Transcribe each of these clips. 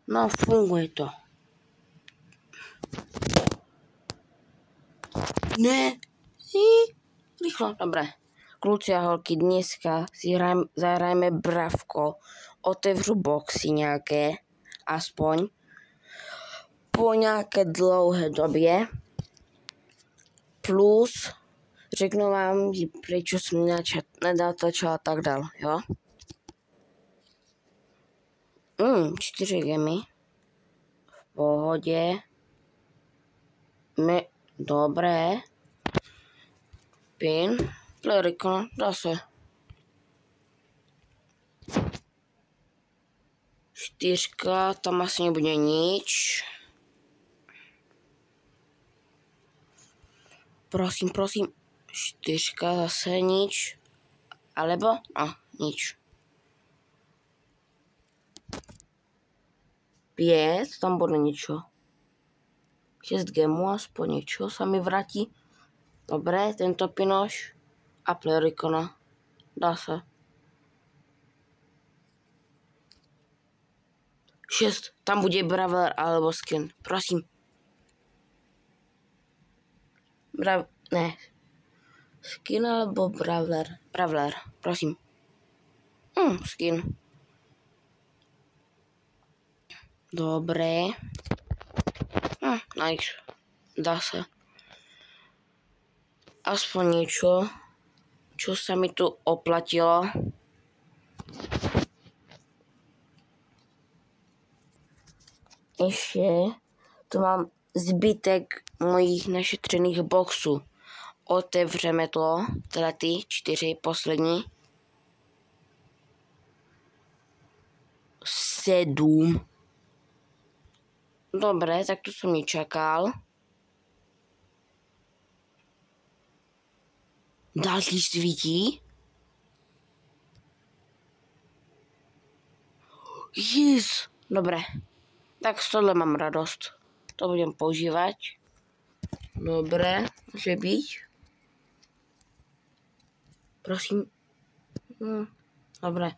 No, funguje to. Ne. Rýchlo, dobre. Kluci a holky, dneska si zahrajeme bravko. Otevřu boxy nějaké, aspoň. Po nějaké dlouhé době. Plus, řeknu vám, proč jsem nenatáčel a tak dál, jo? 4 gemy. V pohodě. Dobré. Pin. Pleriko, dá se. 4, tam asi nebude nič. Prosím. 4 zase nič. Alebo? Nič. 5, tam bude niečo. 6 gemů, aspoň niečo sa mi vrátí. Dobre, tento pinoš a plerikona. Dá sa. 6, tam bude brawler alebo skin. Prosím. Ne. Skin alebo brawler. Brawler, prosím. Skin. Dobre. Nice. Dá sa. Aspoň niečo, čo sa mi tu oplatilo. Ešte tu mám zbytek mojich našetřených boxů. Otevřeme to, teda ty 4 poslední. 7. Dobre, tak to som nečakal. Další svítí. Yes. Dobre. Tak z tohle mám radost. To budem používať. Dobre, môže byť. Prosím. Dobre.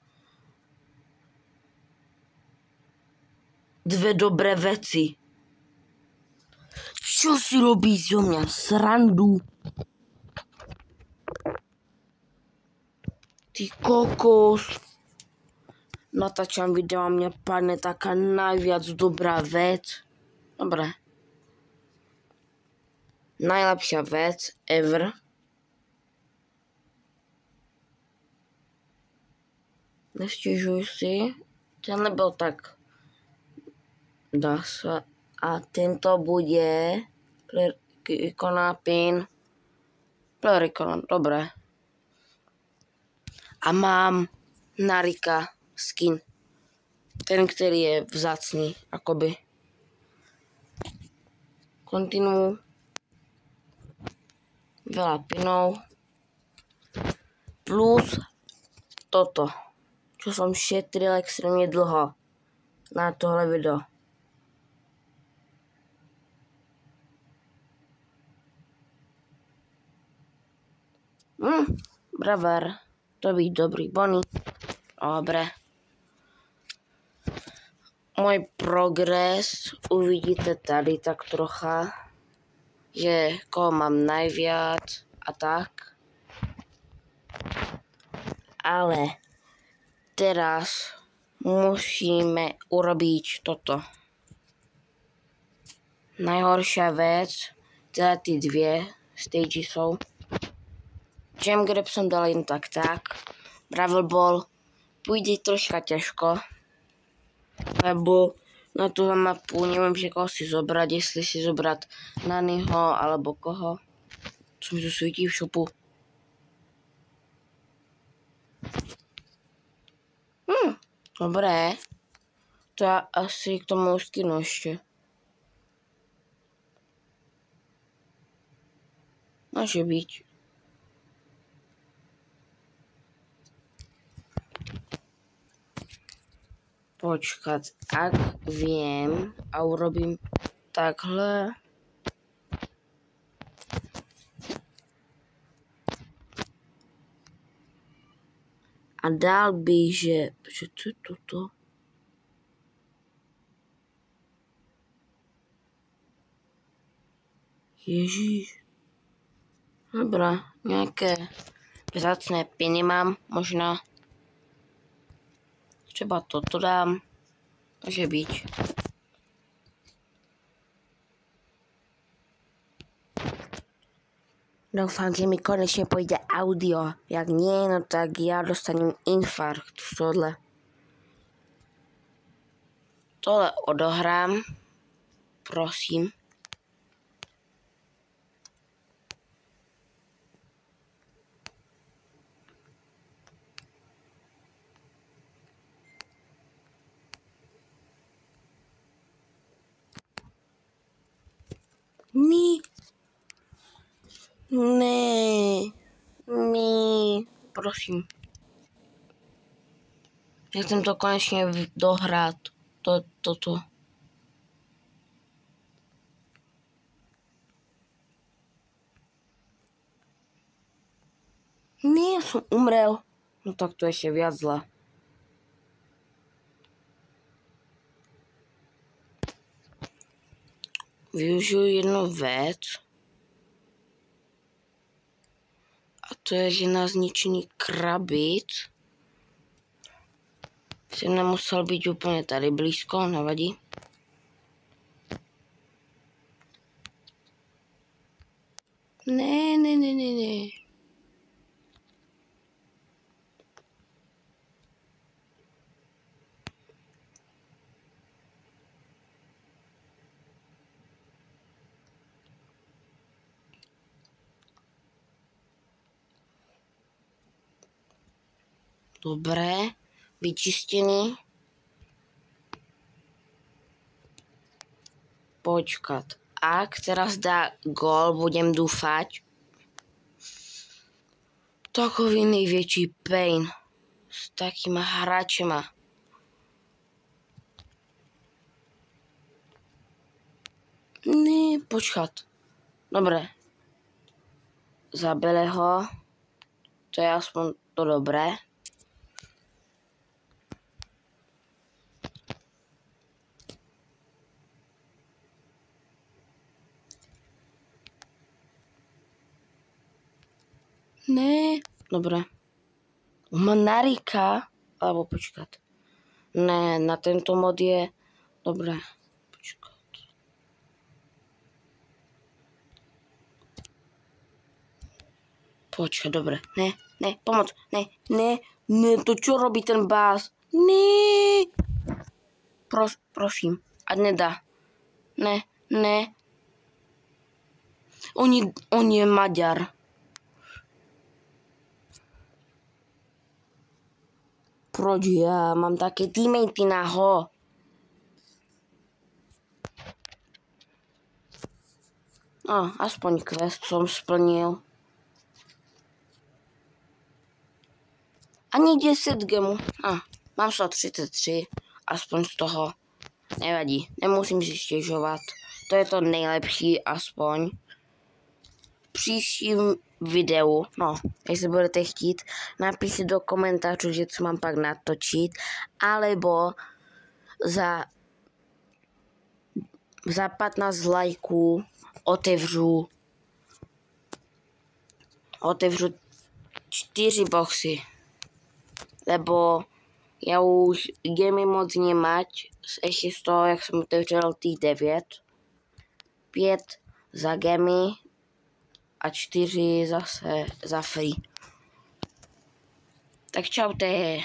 2 dobré veci. Čo si robí zo mňa srandu? Ty kokos. Natáčam video a mne padne taká najviac dobrá vec. Dobre. Najlepšia vec ever. Nestěžuj si. Ten nebyl tak. Dá sa. A tento bude ikona pin. Ikona, dobre. A mám Narika skin. Ten, ktorý je vzácný, akoby. Kontinuuj. Veľa pinov. Plus toto, čo som šetril extrémne dlho na tohle video. Braver, to by dobrý bony. Dobre. Môj progres uvidíte tady tak trocha, že koho mám najviac a tak. Ale teraz musíme urobiť toto. Najhoršia vec, teda tí 2 stage sú. Gem grab som dal jen tak. Bravel ball pôjde troška ťažko, lebo na tú mapu neviem, že koho si zobrať, jestli si zobrať Nanyho alebo koho. Co mi tu svítí v šupu. Dobré. To ja asi k tomu skinu ešte. Môže byť. Počkať, ak viem a urobím takhle. A dal bych, že čo je toto? Ježíš. Dobrá, nějaké vzácné piny mám, možná. Třeba toto dám. Může být. Doufám, že mi konečně pojde audio. Jak nie, no tak já dostanem infarkt z tohle. Tohle odohrám. Prosím. Ne, prosím. Já jsem to konečně dohrát. Toto. Ne, já jsem umrel. No tak to ještě viac zle. Využiju jednu věc. A to je, že na zničení krabic jsem nemusel být úplně tady blízko, nevadí. Ne. Dobré, vyčištěný. Počkat. Ak teraz dá gól, budem dúfať. Takový největší pain s takýma hráčema. Ne, počkat. Dobre. Zabili ho. To je aspoň to dobré. Ne, dobre. Manarika, alebo počkat. Ne, na tento mod je, dobre, počkat. Počkat, dobre, ne, pomoc, ne, to čo robí ten bás? Ne, prosím, ať nedá. Ne. On je Maďar. Proč já mám také teammatey na ho? Aspoň quest som splnil. Ani 10 gemů. Mám 133, aspoň z toho. Nevadí, nemusím si stěžovat. To je to nejlepší aspoň. V příštím videu, jestli budete chtít, napište do komentářů, že co mám pak natočit, alebo za 15 lajků otevřu 4 boxy, lebo já už gemy moc nemať, ještě z toho, jak jsem otevřel těch 9, 5 za gemy a 4 zase za free. Tak čaute.